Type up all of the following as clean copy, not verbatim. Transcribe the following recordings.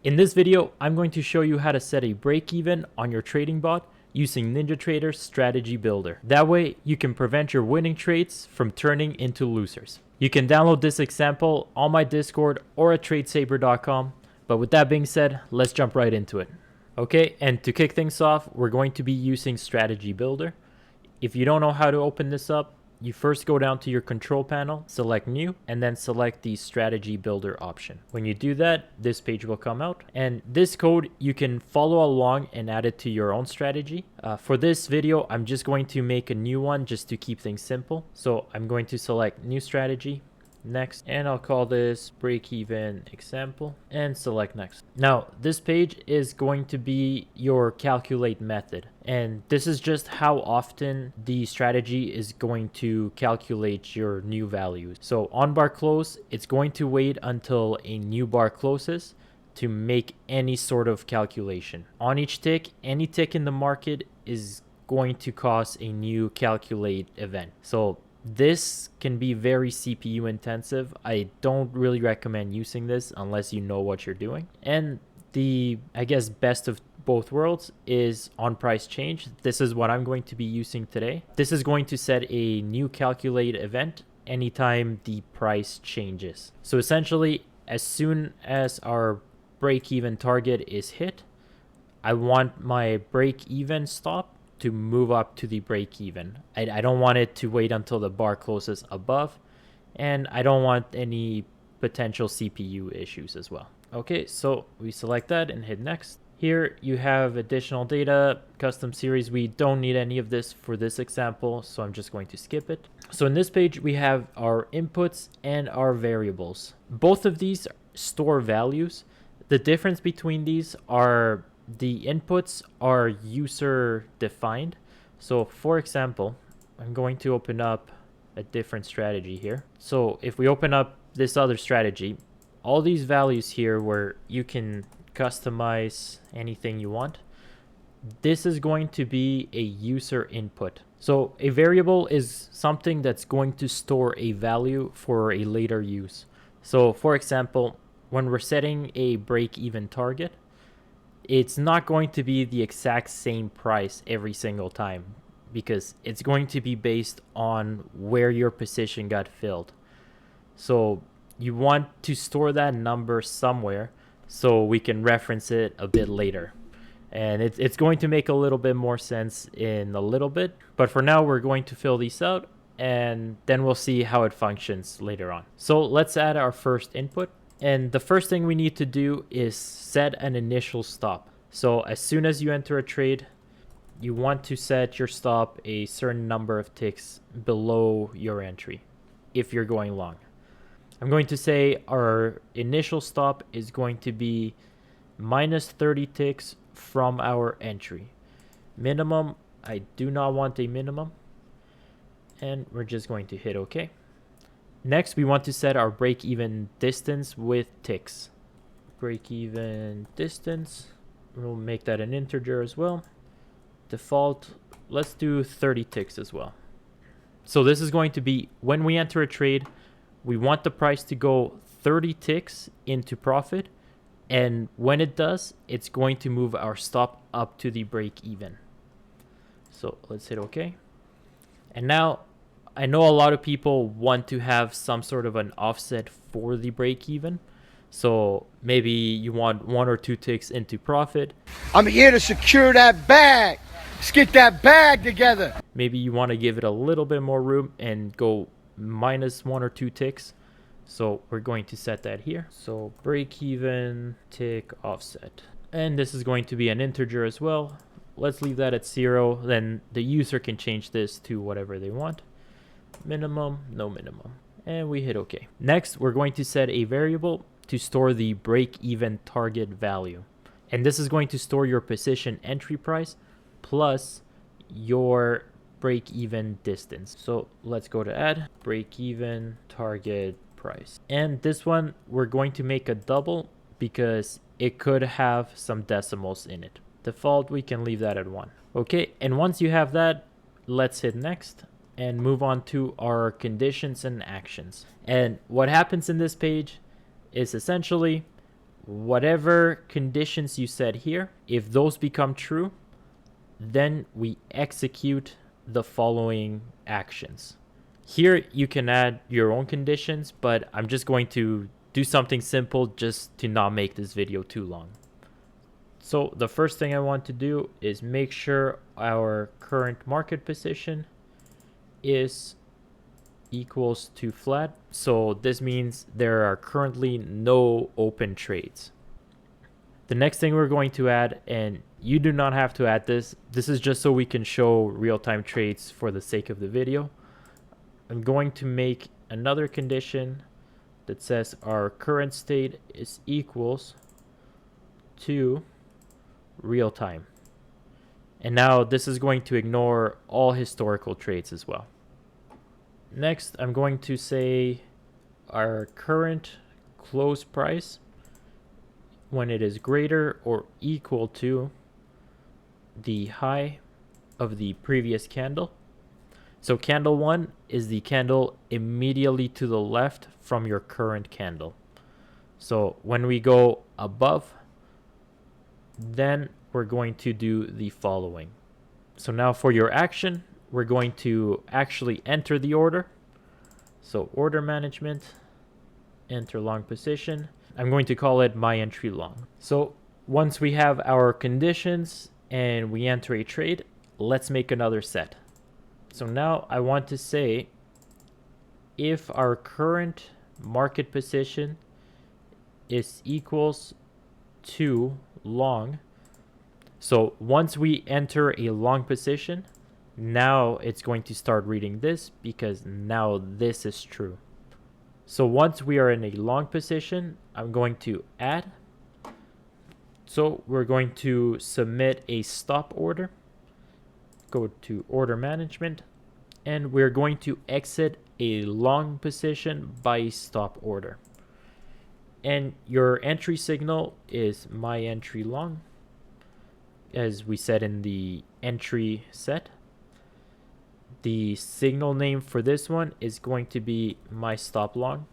In this video, I'm going to show you how to set a break-even on your trading bot using NinjaTrader's strategy builder. That way, you can prevent your winning trades from turning into losers. You can download this example on my Discord or at TradeSaber.com. But with that being said, let's jump right into it. Okay, and to kick things off, we're going to be using strategy builder. If you don't know how to open this up, you first go down to your control panel, select new, and then select the strategy builder option. When you do that, this page will come out. And this code, you can follow along and add it to your own strategy. For this video, I'm just going to make a new one just to keep things simple. So I'm going to select new strategy. Next, and I'll call this break-even example and select next. Now this page is going to be your calculate method, and this is just how often the strategy is going to calculate your new values. So on bar close, it's going to wait until a new bar closes to make any sort of calculation. On each tick, any tick in the market is going to cause a new calculate event. So this can be very CPU intensive. I don't really recommend using this unless you know what you're doing. And the, I guess, best of both worlds is on price change. This is what I'm going to be using today. This is going to set a new calculate event anytime the price changes. So essentially, as soon as our break-even target is hit, I want my break-even stop to move up to the break even. I don't want it to wait until the bar closes above, and I don't want any potential CPU issues as well. Okay, so we select that and hit next. Here you have additional data, custom series. We don't need any of this for this example, so I'm just going to skip it. So in this page, we have our inputs and our variables. Both of these store values. The difference between these are the inputs are user defined. So for example, I'm going to open up a different strategy here. So if we open up this other strategy, all these values here where you can customize anything you want, this is going to be a user input. So a variable is something that's going to store a value for a later use. So for example, when we're setting a break-even target, it's not going to be the exact same price every single time because it's going to be based on where your position got filled. So you want to store that number somewhere so we can reference it a bit later. And it's going to make a little bit more sense in a little bit. But for now, we're going to fill these out and then we'll see how it functions later on. So let's add our first input. And the first thing we need to do is set an initial stop. So as soon as you enter a trade, you want to set your stop a certain number of ticks below your entry if you're going long. I'm going to say our initial stop is going to be minus 30 ticks from our entry. Minimum, I do not want a minimum. And we're just going to hit OK. Next, we want to set our break-even distance with ticks. Break-even distance, we'll make that an integer as well. Default, let's do 30 ticks as well. So this is going to be when we enter a trade, we want the price to go 30 ticks into profit. And when it does, it's going to move our stop up to the break-even. So let's hit OK. And now, I know a lot of people want to have some sort of an offset for the break even. So maybe you want 1 or 2 ticks into profit. I'm here to secure that bag. Let's get that bag together. Maybe you want to give it a little bit more room and go minus 1 or 2 ticks. So we're going to set that here. So break even tick offset. And this is going to be an integer as well. Let's leave that at 0. Then the user can change this to whatever they want. Minimum, no minimum, and we hit OK. Next, we're going to set a variable to store the break-even target value, and this is going to store your position entry price plus your break-even distance. So let's go to add break-even target price, and this one we're going to make a double because it could have some decimals in it. Default, we can leave that at 1. Okay, and once you have that, let's hit next and move on to our conditions and actions. And what happens in this page is essentially whatever conditions you set here, if those become true, then we execute the following actions. Here you can add your own conditions, but I'm just going to do something simple just to not make this video too long. So the first thing I want to do is make sure our current market position is equals to flat. So this means there are currently no open trades. The next thing we're going to add, and you do not have to add this, this is just so we can show real-time trades for the sake of the video. I'm going to make another condition that says our current state is equals to real time. And now this is going to ignore all historical trades as well. Next, I'm going to say our current close price when it is greater or equal to the high of the previous candle. So candle 1 is the candle immediately to the left from your current candle. So when we go above, then we're going to do the following. So now for your action, we're going to actually enter the order. So order management, enter long position. I'm going to call it my entry long. So once we have our conditions and we enter a trade, let's make another set. So now I want to say if our current market position is equals to long. So once we enter a long position, now it's going to start reading this because now this is true. So once we are in a long position, I'm going to add. So we're going to submit a stop order. Go to order management, and we're going to exit a long position by stop order. And your entry signal is my entry long, as we said in the entry set. The signal name for this one is going to be my stop long.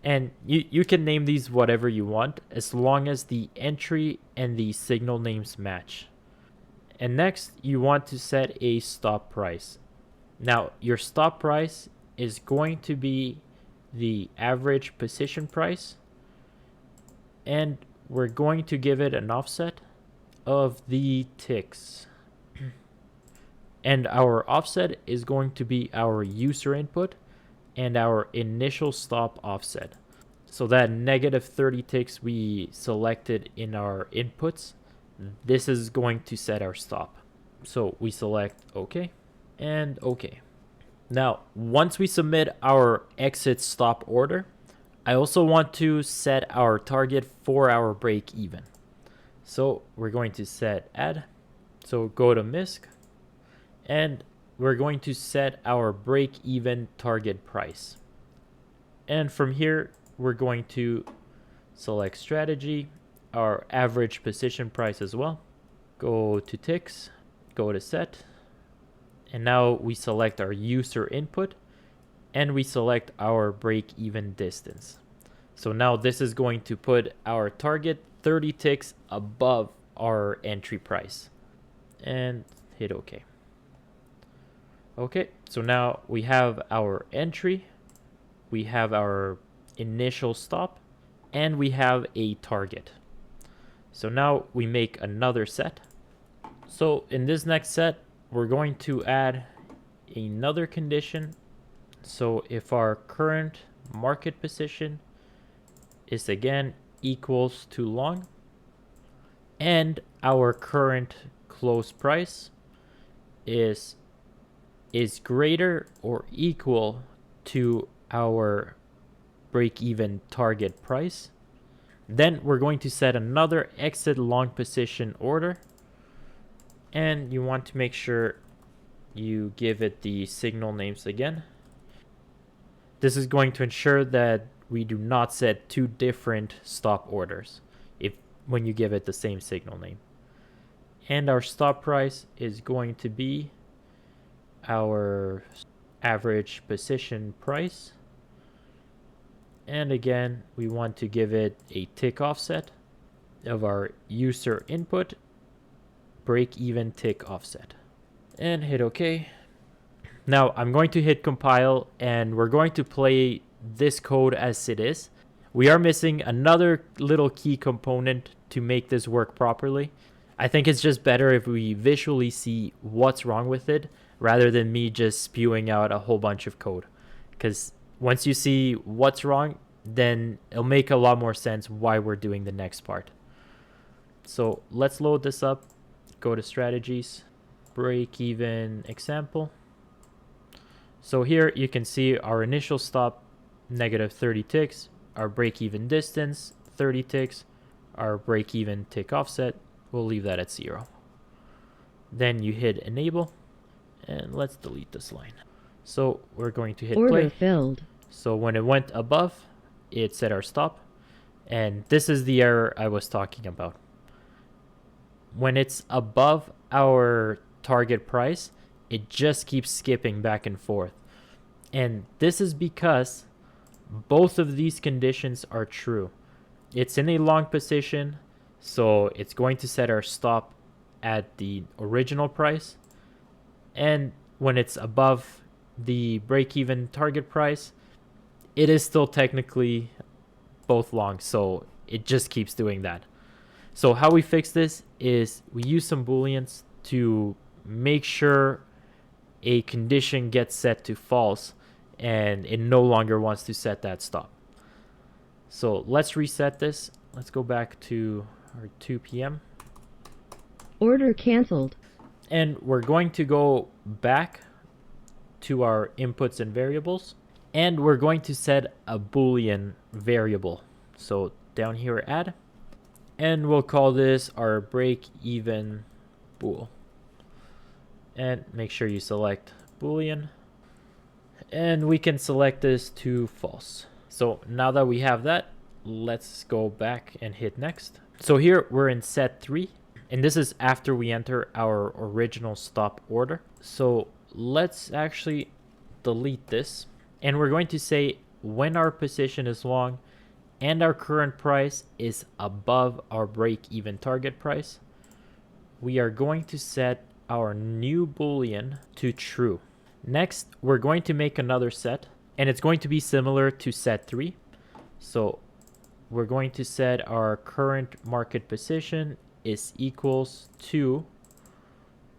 And you can name these whatever you want as long as the entry and the signal names match. And next, you want to set a stop price. Now, your stop price is going to be the average position price, and we're going to give it an offset of the ticks. And our offset is going to be our user input and our initial stop offset. So that negative 30 ticks we selected in our inputs, this is going to set our stop. So we select OK and OK. Now, once we submit our exit stop order, I also want to set our target for our break even. So we're going to set add. So go to MISC, and we're going to set our break even target price. And from here, we're going to select strategy, our average position price as well. Go to ticks, go to set. And now we select our user input and we select our break even distance. So now this is going to put our target 30 ticks above our entry price and hit OK. Okay, so now we have our entry, we have our initial stop, and we have a target. So now we make another set. So in this next set, we're going to add another condition. So if our current market position is again equals to long, and our current close price is greater or equal to our break-even target price, then we're going to set another exit long position order, and you want to make sure you give it the signal names again. This is going to ensure that we do not set two different stop orders when you give it the same signal name. And our stop price is going to be our average position price. And again, we want to give it a tick offset. of our user input, break even tick offset, and hit OK. Now I'm going to hit compile, and we're going to play this code as it is. We are missing another little key component to make this work properly. I think it's just better if we visually see what's wrong with it rather than me just spewing out a whole bunch of code. Because once you see what's wrong, then it'll make a lot more sense why we're doing the next part. So let's load this up. Go to strategies, break even example. So here you can see our initial stop, negative 30 ticks, our break even distance, 30 ticks, our break even tick offset, we'll leave that at 0. Then you hit enable, and let's delete this line. So we're going to hit Order play. filled. So when it went above, it set our stop, and this is the error I was talking about. When it's above our target price, it just keeps skipping back and forth. And this is because both of these conditions are true. It's in a long position, so it's going to set our stop at the original price. And when it's above the break-even target price, it is still technically both long, so it just keeps doing that. So how we fix this is we use some booleans to make sure a condition gets set to false and it no longer wants to set that stop. So let's reset this. Let's go back to our 2 p.m. Order canceled. And we're going to go back to our inputs and variables, and we're going to set a boolean variable. So down here, add, and we'll call this our break even bool. And make sure you select boolean, and we can select this to false. So now that we have that, let's go back and hit next. So here we're in set 3, and this is after we enter our original stop order. So let's actually delete this, and we're going to say when our position is long and our current price is above our break-even target price, we are going to set our new boolean to true. Next, we're going to make another set, and it's going to be similar to set 3. So we're going to set our current market position is equals to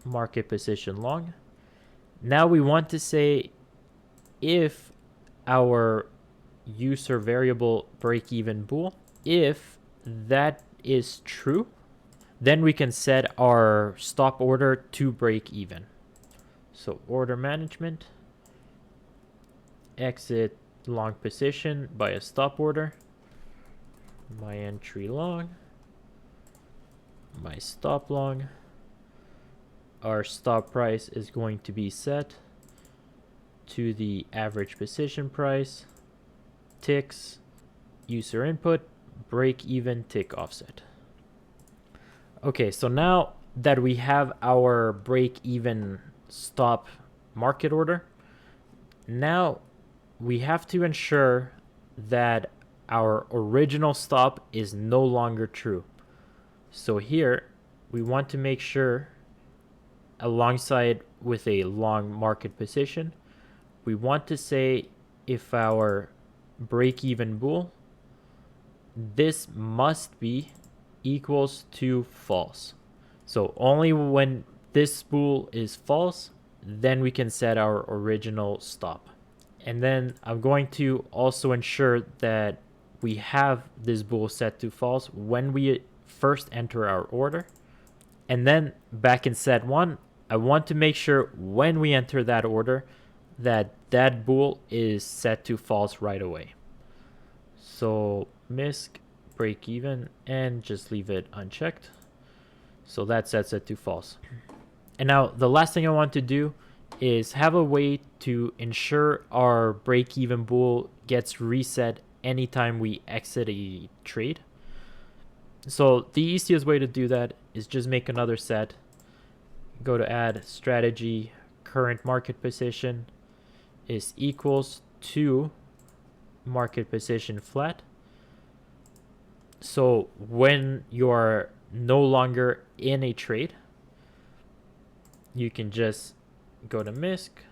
market position long. Now we want to say if our user variable break even bool, if that is true, then we can set our stop order to break even. So order management, exit long position by a stop order, my entry long, my stop long. Our stop price is going to be set to the average position price, ticks, user input, break even tick offset. Okay, so now that we have our break even stop market order, now we have to ensure that our original stop is no longer true. So here we want to make sure, alongside with a long market position, we want to say if our break-even bool, this must be equals to false. So only when this bool is false, then we can set our original stop. And then I'm going to also ensure that we have this bool set to false when we first enter our order. And then back in set 1, I want to make sure when we enter that order that that bool is set to false right away. So misc break even and just leave it unchecked. So that sets it to false. And now the last thing I want to do is have a way to ensure our break even bool gets reset anytime we exit a trade. So the easiest way to do that is just make another set, go to add strategy, current market position is equals to market position flat, So when you are no longer in a trade, you can just go to MISC,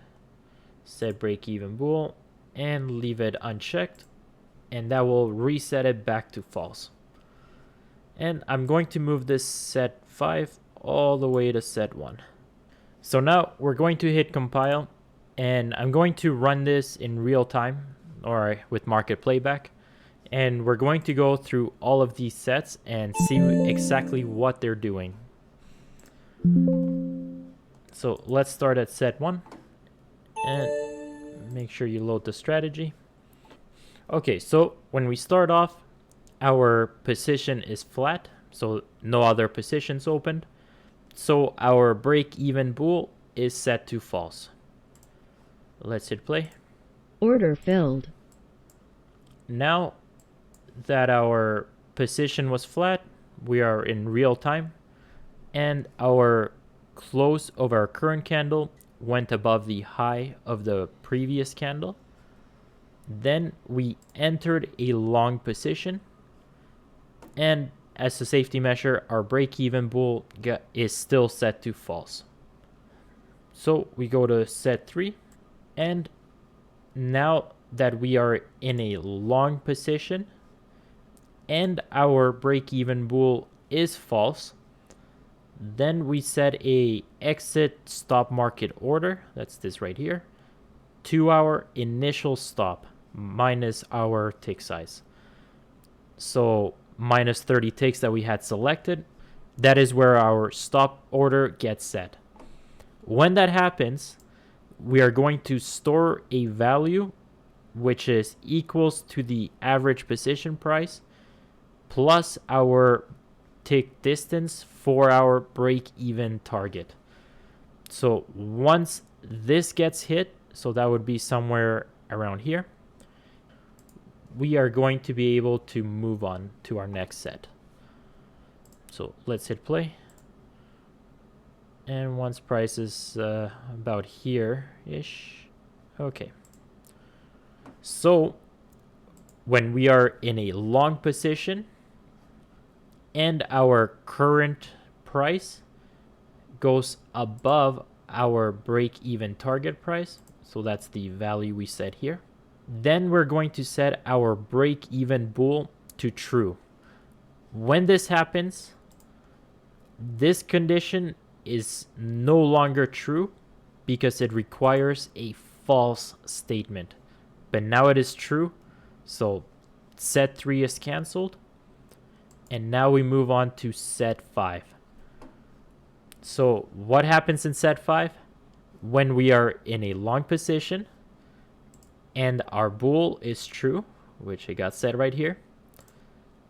set break-even bool, and leave it unchecked, and that will reset it back to false. And I'm going to move this set 5 all the way to set 1. So now we're going to hit compile, and I'm going to run this in real time or with market playback. And we're going to go through all of these sets and see exactly what they're doing. So let's start at set 1 and make sure you load the strategy. Okay, so when we start off, our position is flat, so no other positions opened. So our break-even bool is set to false. Let's hit play. Order filled. Now that our position was flat, we are in real time, and our close of our current candle went above the high of the previous candle. Then we entered a long position, and as a safety measure, our break-even bool is still set to false. So we go to set 3, and now that we are in a long position and our break-even bool is false, then we set a exit stop market order, that's this right here, to our initial stop minus our tick size. So minus 30 ticks that we had selected, that is where our stop order gets set. When that happens, we are going to store a value which is equals to the average position price plus our tick distance for our break-even target. So once this gets hit, so that would be somewhere around here, we are going to be able to move on to our next set. So let's hit play. And once price is about here-ish, okay. So when we are in a long position and our current price goes above our break-even target price, so that's the value we set here, then we're going to set our break-even bool to true. When this happens, this condition is no longer true because it requires a false statement. But now it is true, so set 3 is canceled, and now we move on to set 5. So what happens in set 5? When we are in a long position and our bool is true, which it got set right here,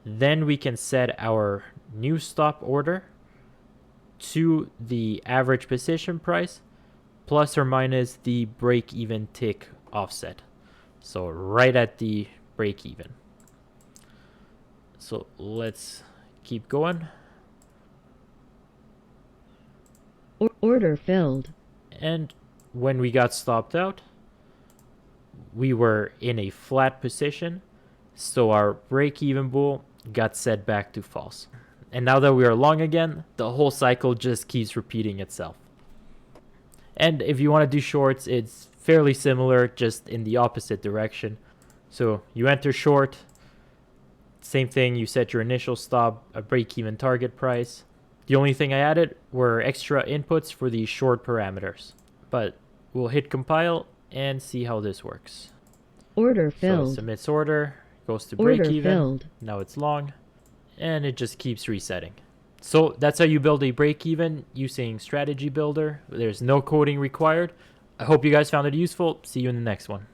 then we can set our new stop order to the average position price plus or minus the break-even tick offset. So right at the break-even. So let's keep going. Order filled. And when we got stopped out, we were in a flat position, so our break-even bool got set back to false. And now that we are long again, the whole cycle just keeps repeating itself. And if you want to do shorts, it's fairly similar, just in the opposite direction. So you enter short, same thing, you set your initial stop, a break-even target price. The only thing I added were extra inputs for the short parameters. But we'll hit compile and see how this works. Order So filled. it submits order, goes to Order break-even, filled. now it's long, and it just keeps resetting. So that's how you build a break-even using Strategy Builder. There's no coding required. I hope you guys found it useful. See you in the next one.